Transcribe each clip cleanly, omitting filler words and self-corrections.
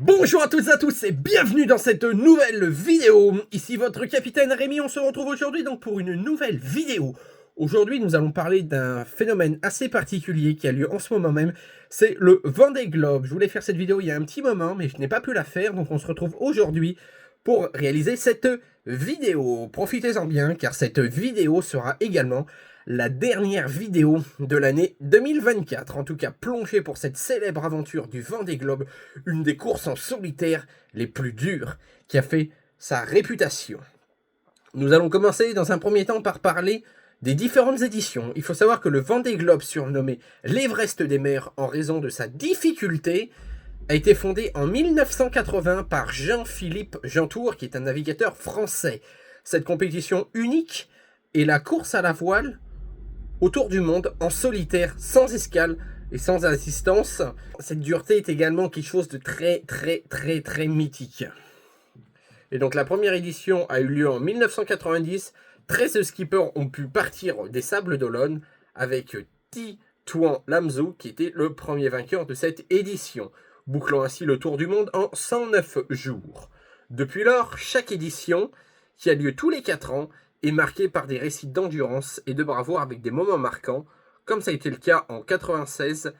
Bonjour à toutes et à tous et bienvenue dans cette nouvelle vidéo. Ici votre capitaine Rémi, on se retrouve aujourd'hui donc pour une nouvelle vidéo. Aujourd'hui nous allons parler d'un phénomène assez particulier qui a lieu en ce moment même, c'est le Vendée Globe. Je voulais faire cette vidéo il y a un petit moment mais je n'ai pas pu la faire, donc on se retrouve aujourd'hui pour réaliser cette vidéo. Profitez-en bien car cette vidéo sera également la dernière vidéo de l'année 2024. En tout cas, plongez pour cette célèbre aventure du Vendée Globe, une des courses en solitaire les plus dures qui a fait sa réputation. Nous allons commencer dans un premier temps par parler des différentes éditions. Il faut savoir que le Vendée Globe, surnommé l'Everest des mers en raison de sa difficulté, a été fondé en 1980 par Jean-Philippe Jantour, qui est un navigateur français. Cette compétition unique est la course à la voile autour du monde en solitaire, sans escale et sans assistance. Cette dureté est également quelque chose de très mythique. Et donc la première édition a eu lieu en 1990. 13 skippers ont pu partir des Sables d'Olonne avec Titouan Lamzou qui était le premier vainqueur de cette édition, bouclant ainsi le tour du monde en 109 jours. Depuis lors, chaque édition, qui a lieu tous les 4 ans, est marquée par des récits d'endurance et de bravoure avec des moments marquants, comme ça a été le cas en 96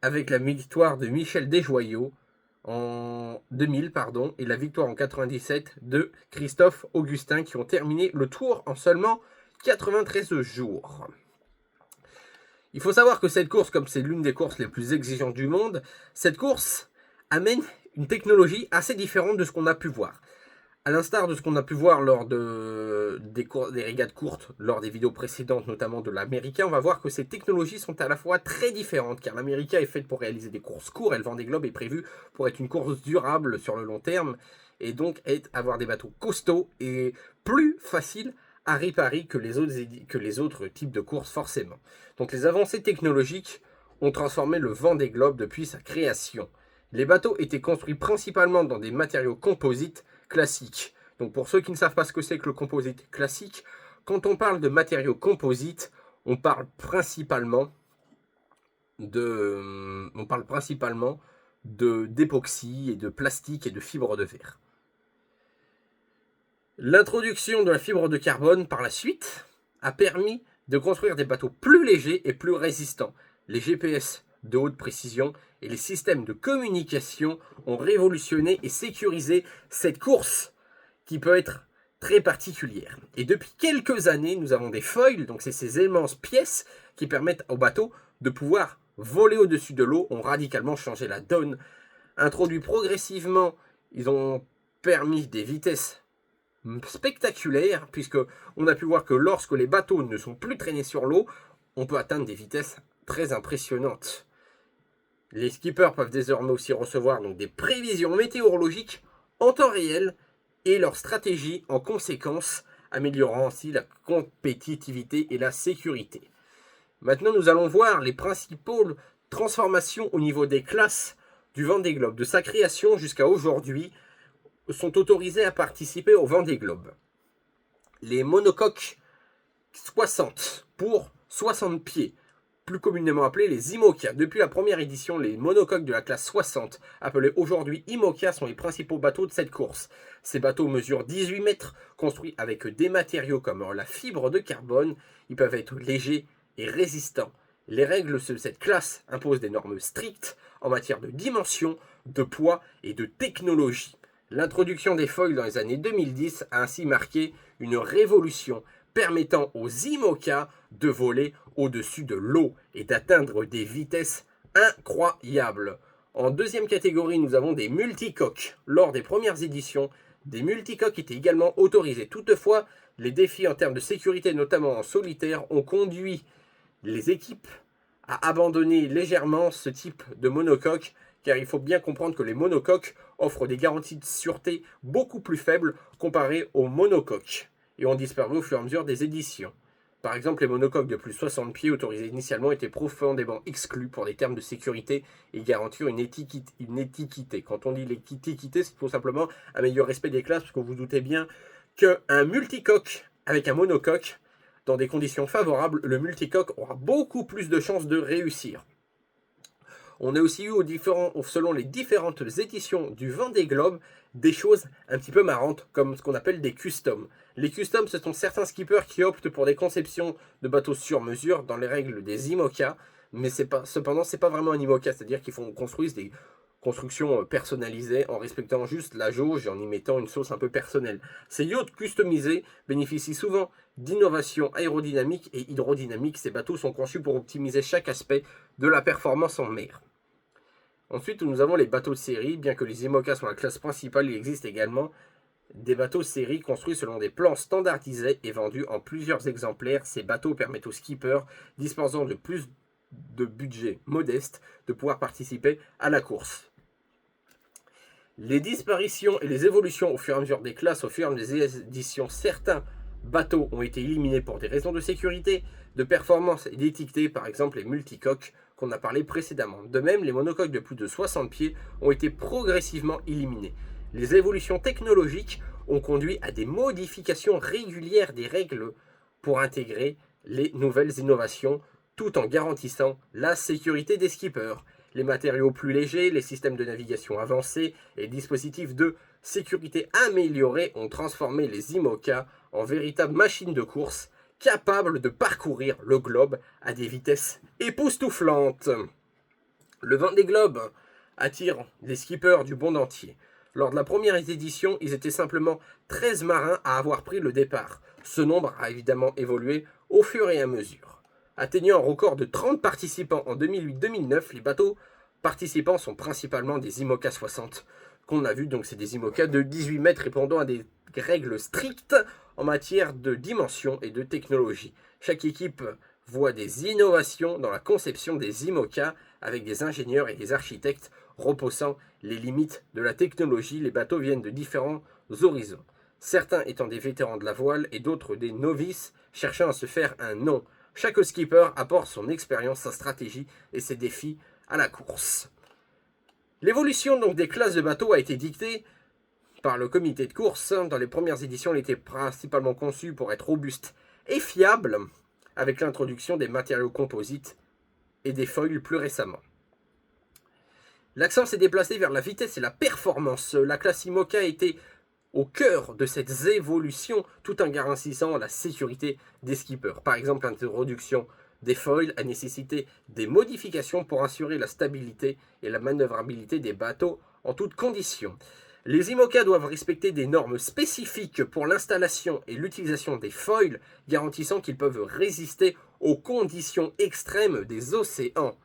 avec la victoire de Michel Desjoyaux en 2000 et la victoire en 97 de Christophe Augustin qui ont terminé le tour en seulement 93 jours. Il faut savoir que cette course, comme c'est l'une des courses les plus exigeantes du monde, cette course amène une technologie assez différente de ce qu'on a pu voir. À l'instar de ce qu'on a pu voir lors des régates courtes, lors des vidéos précédentes, notamment de l'Américain, on va voir que ces technologies sont à la fois très différentes, car l'Américain est faite pour réaliser des courses courtes, et le Vendée Globe est prévu pour être une course durable sur le long terme, et donc avoir des bateaux costauds et plus faciles à réparer que les autres types de courses forcément. Donc les avancées technologiques ont transformé le Vendée Globe depuis sa création. Les bateaux étaient construits principalement dans des matériaux composites classiques. Donc pour ceux qui ne savent pas ce que c'est que le composite classique, quand on parle de matériaux composites, on parle principalement d'époxy et de plastique et de fibres de verre. L'introduction de la fibre de carbone par la suite a permis de construire des bateaux plus légers et plus résistants. Les GPS de haute précision et les systèmes de communication ont révolutionné et sécurisé cette course qui peut être très particulière. Et depuis quelques années, nous avons des foils, donc c'est ces immenses pièces qui permettent aux bateaux de pouvoir voler au-dessus de l'eau, ont radicalement changé la donne. Introduits progressivement, ils ont permis des vitesses spectaculaires, puisque on a pu voir que lorsque les bateaux ne sont plus traînés sur l'eau, on peut atteindre des vitesses très impressionnantes. Les skippers peuvent désormais aussi recevoir donc des prévisions météorologiques en temps réel et leur stratégie en conséquence, améliorant ainsi la compétitivité et la sécurité. Maintenant, nous allons voir les principales transformations au niveau des classes du Vendée Globe. De sa création jusqu'à aujourd'hui, sont autorisés à participer au Vendée Globe. Les monocoques 60 pour 60 pieds, plus communément appelés les IMOCA. Depuis la première édition, les monocoques de la classe 60, appelés aujourd'hui IMOCA, sont les principaux bateaux de cette course. Ces bateaux mesurent 18 mètres, construits avec des matériaux comme la fibre de carbone. Ils peuvent être légers et résistants. Les règles de cette classe imposent des normes strictes en matière de dimension, de poids et de technologie. L'introduction des foils dans les années 2010 a ainsi marqué une révolution permettant aux IMOCA de voler au-dessus de l'eau et d'atteindre des vitesses incroyables. En deuxième catégorie, nous avons des multicoques. Lors des premières éditions, des multicoques étaient également autorisés. Toutefois, les défis en termes de sécurité, notamment en solitaire, ont conduit les équipes à abandonner légèrement ce type de monocoque, car il faut bien comprendre que les monocoques offrent des garanties de sûreté beaucoup plus faibles comparées aux monocoques et ont disparu au fur et à mesure des éditions. Par exemple, les monocoques de plus de 60 pieds autorisés initialement étaient profondément exclus pour des termes de sécurité et garantir une équité. Quand on dit l'équité, c'est tout simplement un meilleur respect des classes, parce que vous vous doutez bien qu'un multicoque avec un monocoque, dans des conditions favorables, le multicoque aura beaucoup plus de chances de réussir. On a aussi eu selon les différentes éditions du Vendée Globe des choses un petit peu marrantes, comme ce qu'on appelle des customs. Les customs, ce sont certains skippers qui optent pour des conceptions de bateaux sur mesure dans les règles des IMOCA, mais cependant, c'est pas vraiment un IMOCA, c'est-à-dire qu'ils construisent des constructions personnalisées en respectant juste la jauge et en y mettant une sauce un peu personnelle. Ces yachts customisés bénéficient souvent d'innovations aérodynamiques et hydrodynamiques. Ces bateaux sont conçus pour optimiser chaque aspect de la performance en mer. Ensuite, nous avons les bateaux de série. Bien que les IMOCA sont la classe principale, il existe également des bateaux de série construits selon des plans standardisés et vendus en plusieurs exemplaires. Ces bateaux permettent aux skippers disposant de plus de budget modeste de pouvoir participer à la course. Les disparitions et les évolutions au fur et à mesure des classes, au fur et à mesure des éditions, certains bateaux ont été éliminés pour des raisons de sécurité, de performance et d'étiqueté, par exemple les multicoques qu'on a parlé précédemment. De même, les monocoques de plus de 60 pieds ont été progressivement éliminés. Les évolutions technologiques ont conduit à des modifications régulières des règles pour intégrer les nouvelles innovations tout en garantissant la sécurité des skippers. Les matériaux plus légers, les systèmes de navigation avancés et les dispositifs de sécurité améliorés ont transformé les IMOCA en véritables machines de course capables de parcourir le globe à des vitesses époustouflantes. Le Vendée Globe attire les skippers du monde entier. Lors de la première édition, ils étaient simplement 13 marins à avoir pris le départ. Ce nombre a évidemment évolué au fur et à mesure. Atteignant un record de 30 participants en 2008-2009, les bateaux participants sont principalement des IMOCA 60 qu'on a vu, donc c'est des IMOCA de 18 mètres répondant à des règles strictes en matière de dimension et de technologie. Chaque équipe voit des innovations dans la conception des IMOCA avec des ingénieurs et des architectes repoussant les limites de la technologie. Les bateaux viennent de différents horizons, certains étant des vétérans de la voile et d'autres des novices cherchant à se faire un nom. Chaque skipper apporte son expérience, sa stratégie et ses défis à la course. L'évolution donc des classes de bateaux a été dictée par le comité de course. Dans les premières éditions, elle était principalement conçue pour être robuste et fiable, avec l'introduction des matériaux composites et des foils plus récemment. L'accent s'est déplacé vers la vitesse et la performance. La classe IMOCA a été au cœur de cette évolution tout en garantissant la sécurité des skippers. Par exemple, l'introduction des foils a nécessité des modifications pour assurer la stabilité et la manœuvrabilité des bateaux en toutes conditions. Les IMOCA doivent respecter des normes spécifiques pour l'installation et l'utilisation des foils, garantissant qu'ils peuvent résister aux conditions extrêmes des océans.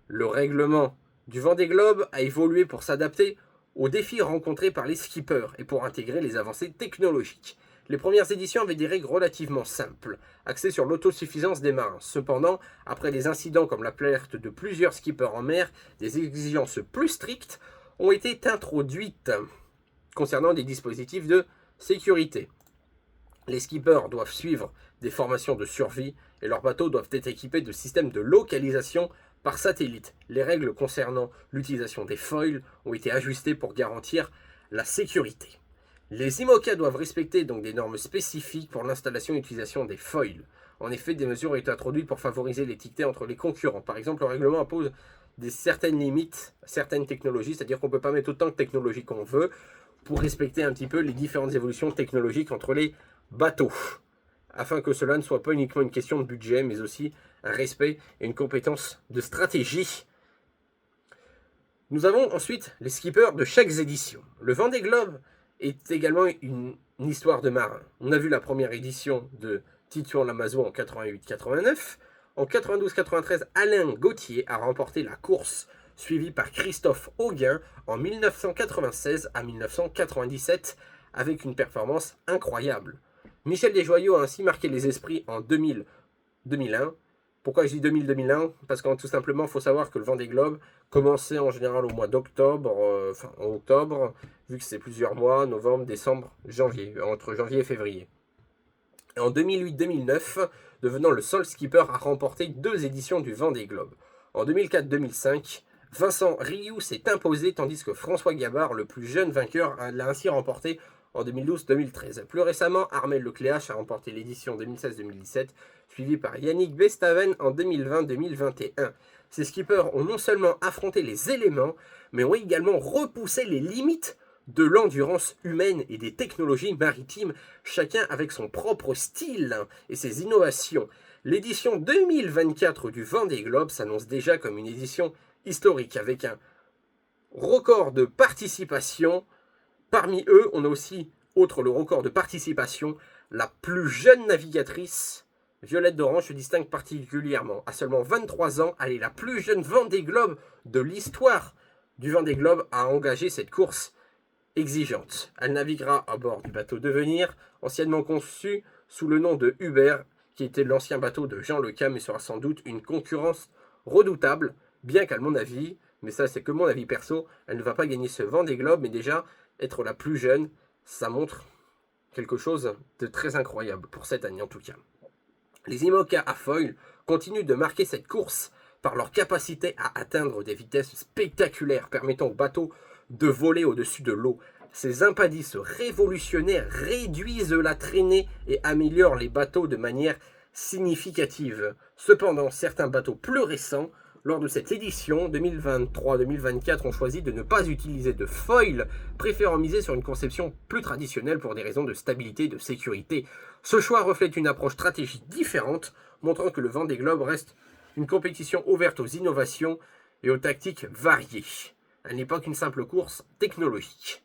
Le règlement du Vendée Globe a évolué pour s'adapter aux défis rencontrés par les skippers et pour intégrer les avancées technologiques. Les premières éditions avaient des règles relativement simples, axées sur l'autosuffisance des marins. Cependant, après des incidents comme la perte de plusieurs skippers en mer, des exigences plus strictes ont été introduites concernant des dispositifs de sécurité. Les skippers doivent suivre des formations de survie et leurs bateaux doivent être équipés de systèmes de localisation par satellite. Les règles concernant l'utilisation des foils ont été ajustées pour garantir la sécurité. Les IMOCA doivent respecter donc des normes spécifiques pour l'installation et l'utilisation des foils. En effet, des mesures ont été introduites pour favoriser l'étiqueté entre les concurrents. Par exemple, le règlement impose certaines limites, certaines technologies, c'est-à-dire qu'on ne peut pas mettre autant de technologies qu'on veut pour respecter un petit peu les différentes évolutions technologiques entre les bateaux, afin que cela ne soit pas uniquement une question de budget, mais aussi un respect et une compétence de stratégie. Nous avons ensuite les skippers de chaque édition. Le Vendée Globe est également une histoire de marin. On a vu la première édition de Titouan Lamazou en 88-89. En 92-93, Alain Gauthier a remporté la course, suivi par Christophe Auguin en 1996 à 1997, avec une performance incroyable. Michel Desjoyaux a ainsi marqué les esprits en 2000-2001. Pourquoi je dis 2000-2001? Parce que tout simplement, il faut savoir que le Vendée Globe commençait en général au mois d'octobre, en octobre, vu que c'est plusieurs mois, novembre, décembre, janvier, entre janvier et février. Et en 2008-2009, devenant le seul skipper à remporter 2 éditions du Vendée Globe. En 2004-2005, Vincent Rioux s'est imposé, tandis que François Gabard, le plus jeune vainqueur, l'a ainsi remporté en 2012-2013. Plus récemment, Armel Lecléache a remporté l'édition 2016-2017, suivi par Yannick Bestaven en 2020-2021. Ces skippers ont non seulement affronté les éléments, mais ont également repoussé les limites de l'endurance humaine et des technologies maritimes, chacun avec son propre style et ses innovations. L'édition 2024 du Vendée Globe s'annonce déjà comme une édition historique, avec un record de participation. Parmi eux, on a aussi, outre le record de participation, la plus jeune navigatrice, Violette d'Orange, se distingue particulièrement. À seulement 23 ans, elle est la plus jeune Vendée Globe de l'histoire du Vendée Globe à engager cette course exigeante. Elle naviguera à bord du bateau Devenir, anciennement conçu sous le nom de Hubert, qui était l'ancien bateau de Jean Le Cam et sera sans doute une concurrence redoutable, bien qu'à mon avis, mais ça c'est que mon avis perso, elle ne va pas gagner ce Vendée Globe, mais déjà, être la plus jeune, ça montre quelque chose de très incroyable pour cette année en tout cas. Les IMOCA à foil continuent de marquer cette course par leur capacité à atteindre des vitesses spectaculaires permettant aux bateaux de voler au-dessus de l'eau. Ces impadices révolutionnaires réduisent la traînée et améliorent les bateaux de manière significative. Cependant, certains bateaux plus récents, lors de cette édition 2023-2024, ont choisi de ne pas utiliser de foil, préférant miser sur une conception plus traditionnelle pour des raisons de stabilité et de sécurité. Ce choix reflète une approche stratégique différente, montrant que le Vendée Globe reste une compétition ouverte aux innovations et aux tactiques variées. Elle n'est pas qu'une simple course technologique,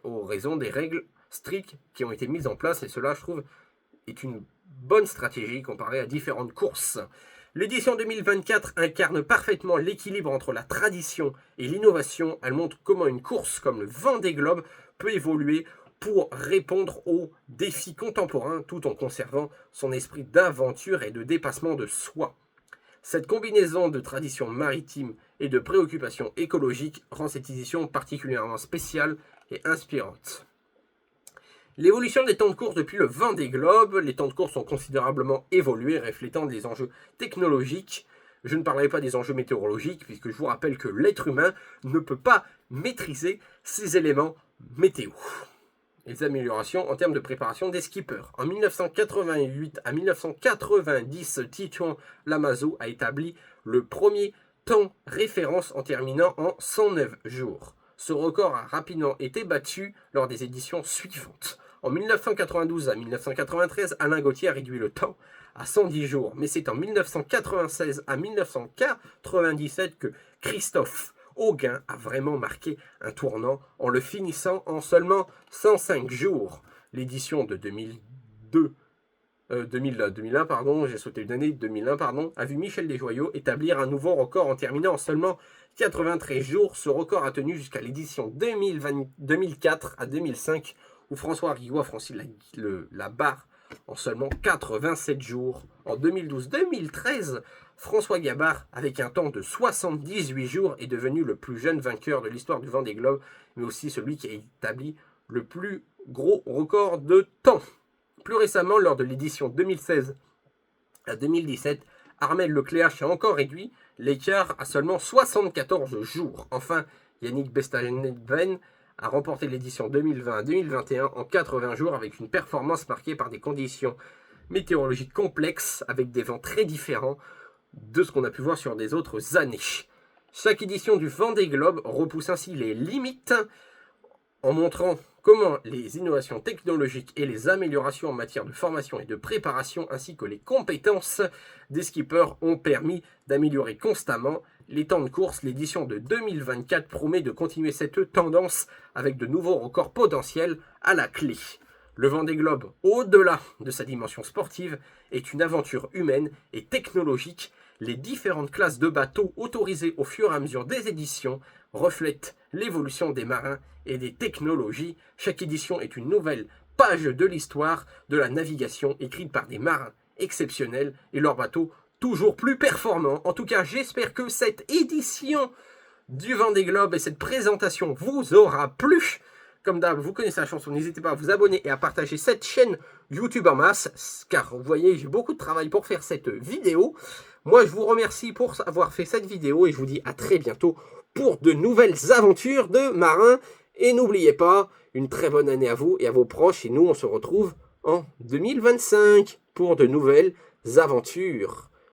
aux raisons des règles strictes qui ont été mises en place, et cela, je trouve, est une bonne stratégie comparée à différentes courses. L'édition 2024 incarne parfaitement l'équilibre entre la tradition et l'innovation. Elle montre comment une course comme le Vendée Globe peut évoluer pour répondre aux défis contemporains tout en conservant son esprit d'aventure et de dépassement de soi. Cette combinaison de tradition maritime et de préoccupations écologiques rend cette édition particulièrement spéciale et inspirante. L'évolution des temps de course depuis le Vendée Globe, les temps de course ont considérablement évolué, reflétant des enjeux technologiques. Je ne parlerai pas des enjeux météorologiques, puisque je vous rappelle que l'être humain ne peut pas maîtriser ces éléments météo. Les améliorations en termes de préparation des skippers. En 1988 à 1990, Titouan Lamassoure a établi le premier temps référence en terminant en 109 jours. Ce record a rapidement été battu lors des éditions suivantes. En 1992 à 1993, Alain Gauthier a réduit le temps à 110 jours. Mais c'est en 1996 à 1997 que Christophe Auguin a vraiment marqué un tournant en le finissant en seulement 105 jours. L'édition de 2001, j'ai sauté une année, 2001, a vu Michel Desjoyaux établir un nouveau record en terminant en seulement 93 jours. Ce record a tenu jusqu'à l'édition 2004 à 2005, où François Rigaud a franchi la barre en seulement 87 jours. En 2012-2013, François Gabard, avec un temps de 78 jours, est devenu le plus jeune vainqueur de l'histoire du Vendée Globe, mais aussi celui qui a établi le plus gros record de temps. Plus récemment, lors de l'édition 2016 à 2017, Armel Lecléache a encore réduit l'écart à seulement 74 jours. Enfin, Yannick Bestaven a remporté l'édition 2020 à 2021 en 80 jours avec une performance marquée par des conditions météorologiques complexes avec des vents très différents de ce qu'on a pu voir sur des autres années. Chaque édition du Vendée Globe repousse ainsi les limites en montrant comment les innovations technologiques et les améliorations en matière de formation et de préparation ainsi que les compétences des skippers ont permis d'améliorer constamment les temps de course. L'édition de 2024 promet de continuer cette tendance avec de nouveaux records potentiels à la clé. Le Vendée Globe, au-delà de sa dimension sportive, est une aventure humaine et technologique. Les différentes classes de bateaux autorisées au fur et à mesure des éditions reflètent l'évolution des marins et des technologies. Chaque édition est une nouvelle page de l'histoire de la navigation écrite par des marins exceptionnels et leurs bateaux toujours plus performants. En tout cas, j'espère que cette édition du Vendée Globe et cette présentation vous aura plu. Comme d'hab, vous connaissez la chanson, n'hésitez pas à vous abonner et à partager cette chaîne YouTube en masse, car vous voyez, j'ai beaucoup de travail pour faire cette vidéo. Moi, je vous remercie pour avoir fait cette vidéo et je vous dis à très bientôt pour de nouvelles aventures de marins. Et n'oubliez pas, une très bonne année à vous et à vos proches. Et nous, on se retrouve en 2025 pour de nouvelles aventures.